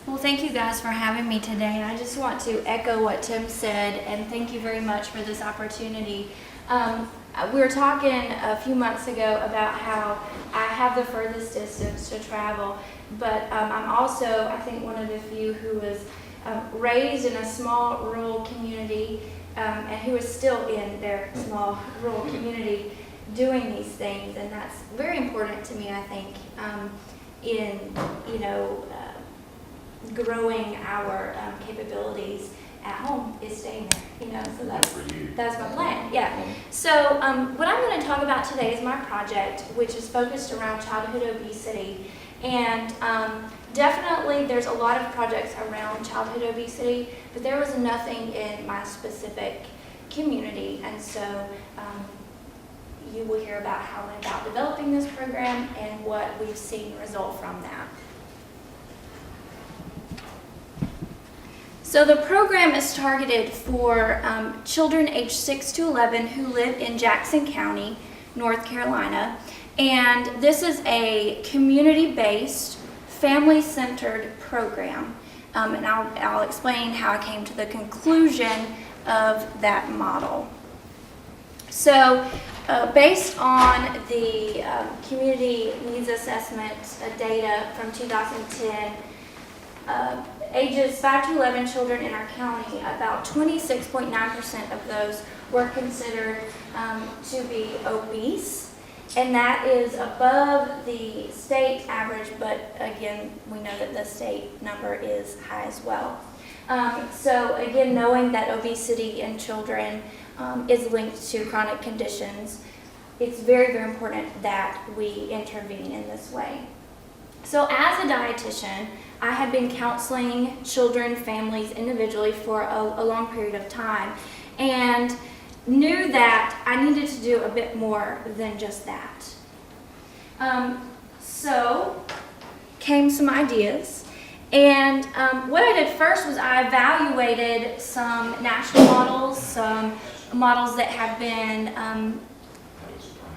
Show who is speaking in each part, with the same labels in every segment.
Speaker 1: Well, thank you guys for having me today. I just want to echo what Tim said and thank you very much for this opportunity. We were talking a few months ago about how I have the furthest distance to travel, but I'm also, I think, one of the few who was raised in a small rural community and who is still in their small rural community doing these things, and that's very important to me, I think, in, growing our capabilities at home is staying there, so that's my plan. Yeah. So what I'm going to talk about today is my project, which is focused around childhood obesity, and definitely there's a lot of projects around childhood obesity, but there was nothing in my specific community, and so you will hear about how I went about developing this program and what we've seen result from that. So the program is targeted for children aged 6 to 11 who live in Jackson County, North Carolina. And this is a community-based, family-centered program. And I'll explain how I came to the conclusion of that model. So based on the community needs assessment data from 2010, ages 5 to 11 children in our county, about 26.9% of those were considered to be obese, and that is above the state average, but again, we know that the state number is high as well. So again, knowing that obesity in children is linked to chronic conditions, it's very, very important that we intervene in this way. So as a dietitian, I had been counseling children, families individually for a long period of time, and knew that I needed to do a bit more than just that. So came some ideas, and what I did first was I evaluated some national models, some models that have been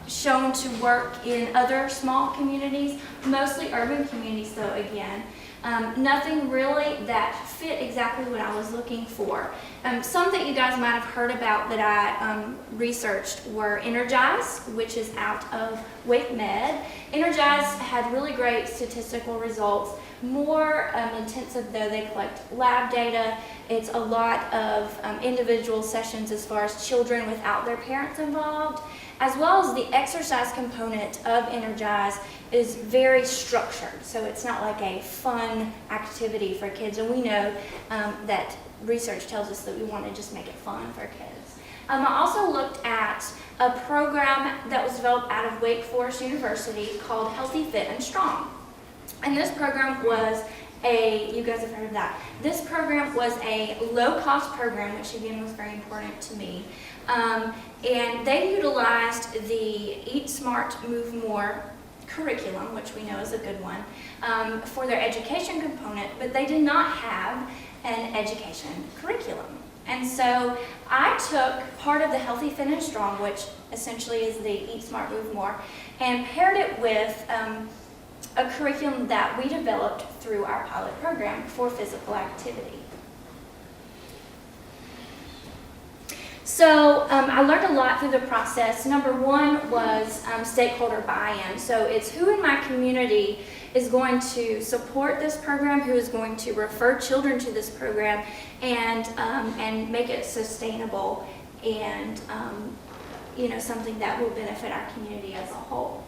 Speaker 1: shown to work in other small communities, mostly urban communities though again. Nothing really that fit exactly what I was looking for. Some that you guys might have heard about that I researched were Energize, which is out of Wake Med. Energize had really great statistical results, more intensive though. They collect lab data. It's a lot of individual sessions as far as children without their parents involved, as well as the exercise component of Energize is very structured. So it's not like a fun activity for kids, and we know that research tells us that we want to just make it fun for kids. I also looked at a program that was developed out of Wake Forest University called Healthy, Fit, and Strong. And this program was you guys have heard of that. This program was a low-cost program, which again was very important to me. And they utilized the Eat Smart, Move More curriculum, which we know is a good one, for their education component, but they did not have an education curriculum. And so I took part of the Healthy, Fit, and Strong, which essentially is the Eat Smart, Move More, and paired it with a curriculum that we developed through our pilot program for physical activity. So I learned a lot through the process. Number one was stakeholder buy-in. So it's who in my community is going to support this program, who is going to refer children to this program, and make it sustainable and something that will benefit our community as a whole.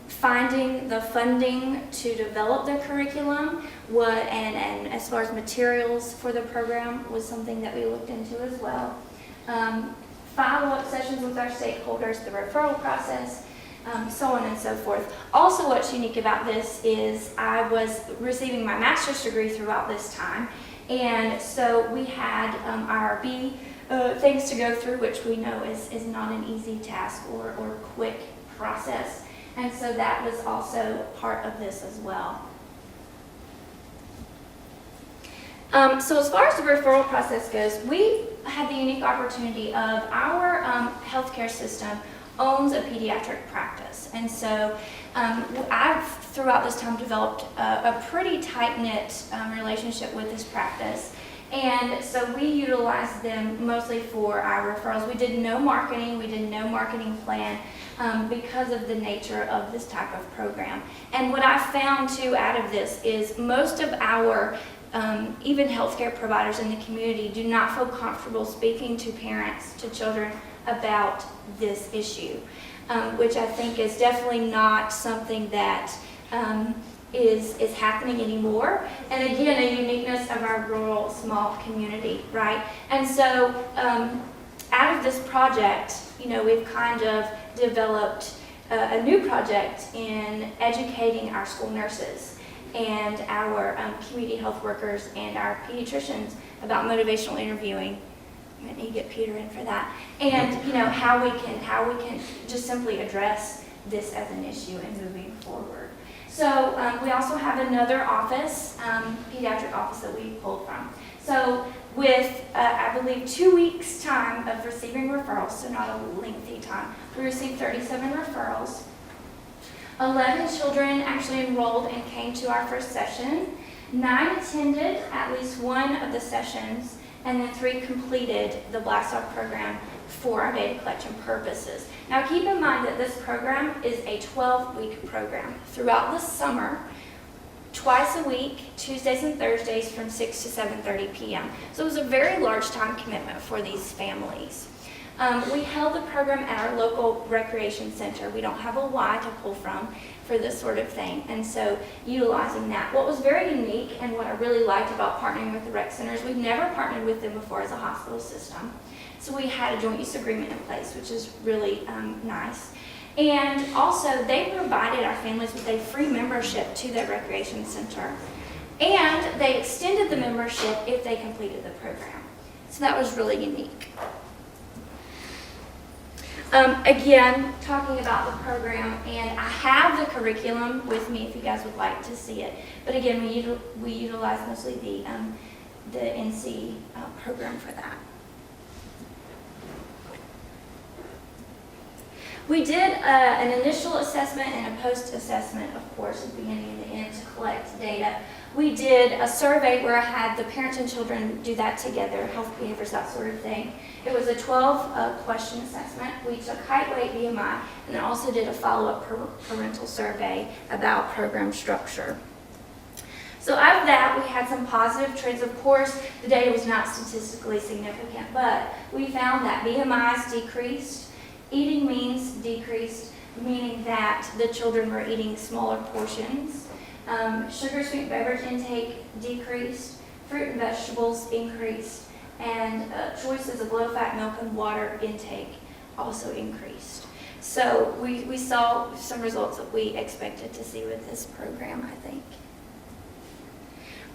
Speaker 1: Finding the funding to develop the curriculum and as far as materials for the program was something that we looked into as well. Follow-up sessions with our stakeholders, the referral process, so on and so forth. Also, what's unique about this is I was receiving my master's degree throughout this time, and so we had our things to go through, which we know is not an easy task or quick process. And so that was also part of this as well. So as far as the referral process goes, we had the unique opportunity of our healthcare system owns a pediatric practice. And so I've, throughout this time, developed a pretty tight-knit relationship with this practice. And so we utilized them mostly for our referrals. We did no marketing. We did no marketing plan because of the nature of this type of program. And what I found, too, out of this is most of our even healthcare providers in the community do not feel comfortable speaking to parents, to children, about this issue, which I think is definitely not something that is happening anymore. And again, a uniqueness of our rural small community, right? And so out of this project, you know, we've kind of developed a new project in educating our school nurses and our community health workers and our pediatricians about motivational interviewing. I'm going to need to get Peter in for that. And you know, how we can just simply address this as an issue and moving forward. So we also have another office, pediatric office that we pulled from. So with, I believe, 2 weeks time of receiving referrals, so not a lengthy time, we received 37 referrals. 11 children actually enrolled and came to our first session. 9 attended at least one of the sessions, and then 3 completed the Black Dog program for our data collection purposes. Now keep in mind that this program is a 12-week program. Throughout the summer, twice a week, Tuesdays and Thursdays from 6 to 7:30 p.m. So it was a very large time commitment for these families. We held the program at our local recreation center. We don't have a Y to pull from for this sort of thing, and so utilizing that. What was very unique and what I really liked about partnering with the rec centers, we've never partnered with them before as a hospital system. So we had a joint use agreement in place, which is really nice. And also, they provided our families with a free membership to their recreation center. And they extended the membership if they completed the program. So that was really unique. Again, talking about the program, and I have the curriculum with me if you guys would like to see it. But again, we utilize mostly the NC program for that. We did an initial assessment and a post-assessment, of course, at the beginning and the end to collect data. We did a survey where I had the parents and children do that together, health behaviors, that sort of thing. It was a 12-question assessment. We took height, weight, BMI, and then also did a follow-up parental survey about program structure. So out of that, we had some positive trends. Of course, the data was not statistically significant, but we found that BMIs decreased, eating means decreased, meaning that the children were eating smaller portions. Sugar sweet beverage intake decreased, fruit and vegetables increased, and choices of low-fat milk and water intake also increased. So we saw some results that we expected to see with this program, I think.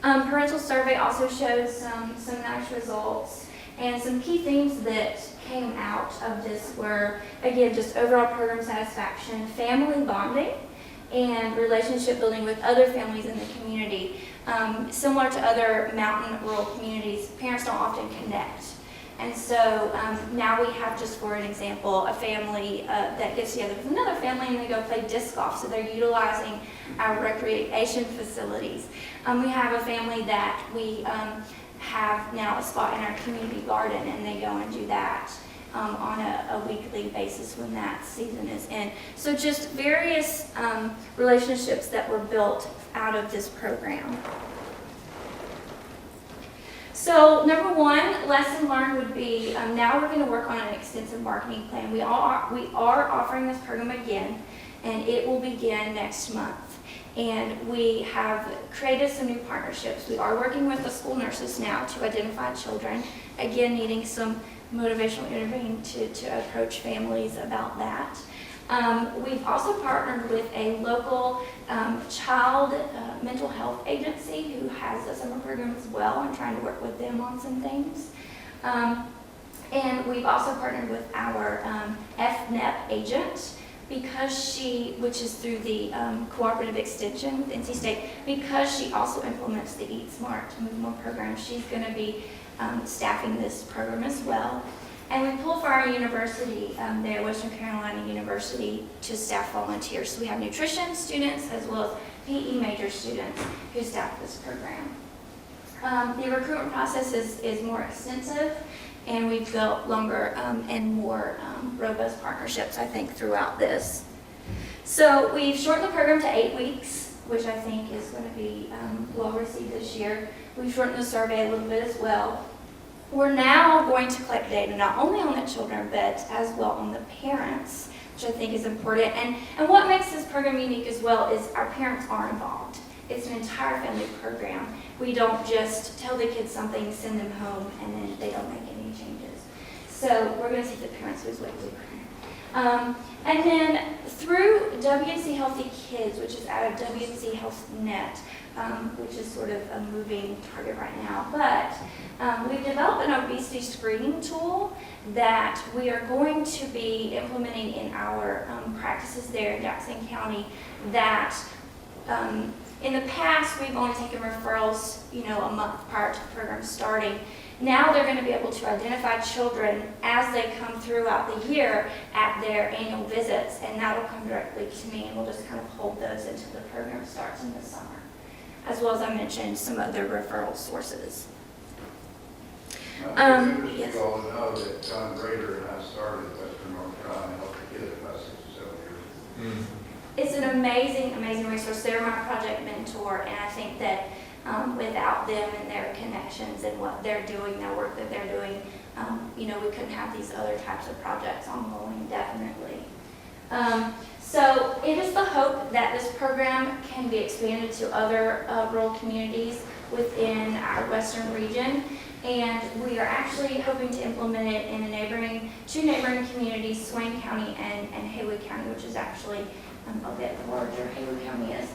Speaker 1: Parental survey also showed some nice results, and some key themes that came out of this were, again, just overall program satisfaction, family bonding, and relationship building with other families in the community. Similar to other mountain rural communities, parents don't often connect. And so now we have, just for an example, a family that gets together with another family and they go play disc golf. So they're utilizing our recreation facilities. We have a family that we have now a spot in our community garden, and they go and do that on a weekly basis when that season is in. So just various relationships that were built out of this program. So number one, lesson learned would be now we're going to work on an extensive marketing plan. We are offering this program again, and it will begin next month. And we have created some new partnerships. We are working with the school nurses now to identify children, again needing some motivational interviewing to approach families about that. We've also partnered with a local child mental health agency who has a summer program as well. I'm trying to work with them on some things. And we've also partnered with our FNEP agent, because which is through the cooperative extension with NC State, because she also implements the Eat Smart Move More program, she's going to be staffing this program as well. And we pull for our university there, Western Carolina University, to staff volunteers. So we have nutrition students as well as PE major students who staff this program. The recruitment process is more extensive, and we've built longer and more robust partnerships, I think, throughout this. So we've shortened the program to 8 weeks, which I think is going to be well received this year. We've shortened the survey a little bit as well. We're now going to collect data not only on the children, but as well on the parents, which I think is important. And what makes this program unique as well is our parents are involved. It's an entire family program. We don't just tell the kids something, send them home, and then they don't make any changes. So we're going to take the parents who's way deeper. And then through WNC Healthy Kids, which is out of WNC Health Net, which is sort of a moving target right now, but we've developed an obesity screening tool that we are going to be implementing in our practices there in Jackson County that in the past, we've only taken referrals, a month prior to the program starting. Now they're going to be able to identify children as they come throughout the year at their annual visits, and that will come directly to me, and we'll just kind of hold those until the program starts in the summer, as well as I mentioned some other referral sources.
Speaker 2: It's
Speaker 1: yes.
Speaker 2: You all know that John Grader and I started Western North Carolina Healthy Kids about 6 or 7 years ago.
Speaker 1: It's an amazing, amazing resource. They're my project mentor, and I think that without them and their connections and what they're doing, their work that they're doing, we couldn't have these other types of projects ongoing, definitely. So it is the hope that this program can be expanded to other rural communities within our western region, and we are actually hoping to implement it in two neighboring communities, Swain County and Haywood County, which is actually a bit larger, Haywood County is.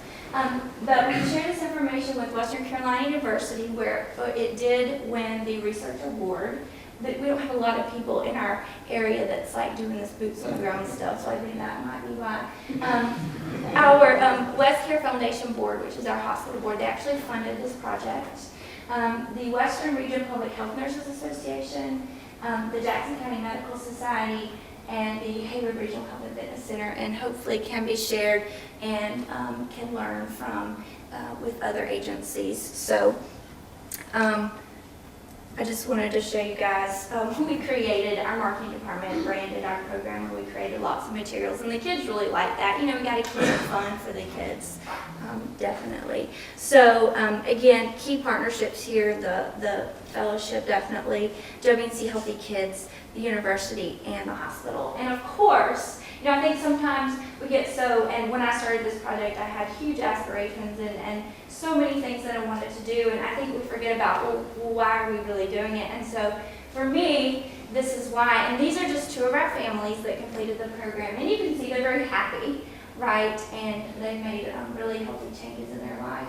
Speaker 1: But we shared this information with Western Carolina University, where it did win the research award. But we don't have a lot of people in our area that's like doing this boots on the ground stuff, so I think that might be why. Our West Care Foundation Board, which is our hospital board, they actually funded this project. The Western Region Public Health Nurses Association, the Jackson County Medical Society, and the Haywood Regional Health and Fitness Center, and hopefully can be shared and can learn from with other agencies. So I just wanted to show you guys, we created our marketing department, branded our program, and we created lots of materials, and the kids really like that. We got to keep it fun for the kids, definitely. So again, key partnerships here, the fellowship definitely, WNC Healthy Kids, the university, and the hospital. And of course, I think sometimes we get and when I started this project, I had huge aspirations and so many things that I wanted to do, and I think we forget about, well, why are we really doing it? And so for me, this is why, and these are just two of our families that completed the program, and you can see they're very happy, right? And they made really healthy changes in their life.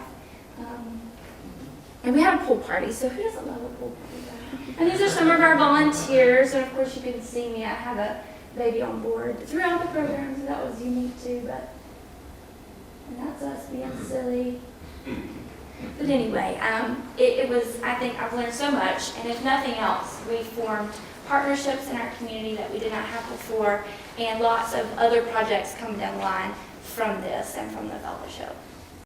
Speaker 1: And we had a pool party, so who doesn't love a pool party? And these are some of our volunteers, and of course you can see me, I have a baby on board throughout the program, so that was unique too, and that's us being silly. But anyway, it was, I think I've learned so much, and if nothing else, we formed partnerships in our community that we did not have before, and lots of other projects come down the line from this and from the fellowship.